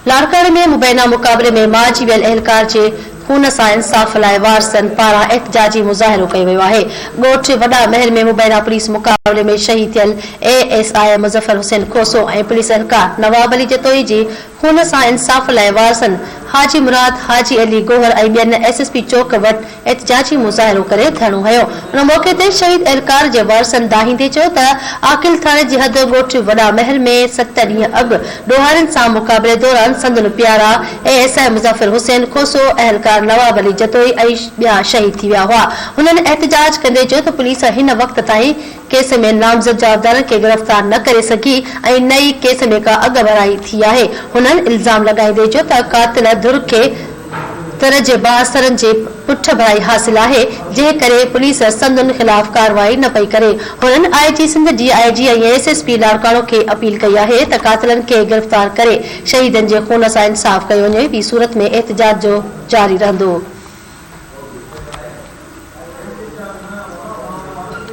लाड़काणे में मुबैना मुक़ाबले में मारिजी वियल एहलकार जे खून सां इंसाफ़ लाइ वारसनि पारां एहतजाजी मुज़ाहिरो कयो वियो आहे। ॻोठ वॾा महल में मुबैना पुलिस मुक़ाबले में शहीद थियल ASI मुज़फ़र हुसैन खोसो ऐं पुलिस एहलकार नवाब अली जतोई जी खून सां इंसाफ़ लाइ वारसनि हाजी मुराद, हाजी अली गोहर ऐं ॿियनि SSP चौक वटि एहतजाजी मुज़ाहिरो करे धरणो हयो। उन मौक़े ते शहीद एहलकार जे वारसनि दाहींदे चयो त आकिल थाणे जी हद ॻोठ वॾा महल में 7 ॾींहं अॻु ॾोहारियुनि सां मुक़ाबले दौरान संदन प्यारा ASI मुज़फ़र हुसैन खोसो, एहलकार नवाब अली जतोई ऐं ॿिया शहीद थी विया हुआ। हुननि एहतजाज कंदे चयो त पुलिस हिन वक़्त ताईं केस में नामज़द जवाबदारनि खे गिरफ़्तार न करे सघी ऐं नई केस में का अॻुवारी थी आहे। हुननि इल्ज़ाम लॻाईंदे चयो त कातिल धुर खे तर जे बासरनि जे पुठ भराई हासिल आहे, जंहिं करे पुलिस संदुनि ख़िलाफ़ कार्रवाई न पई करे। हुननि IG सिंध, DIG ऐं SSP लाड़काणो खे अपील कई आहे त कातिलनि खे गिरफ़्तार करे शहीदनि जे खून सां इंसाफ़ कयो वञे। ॿी सूरत में एहतजाज जो जारी रहंदो।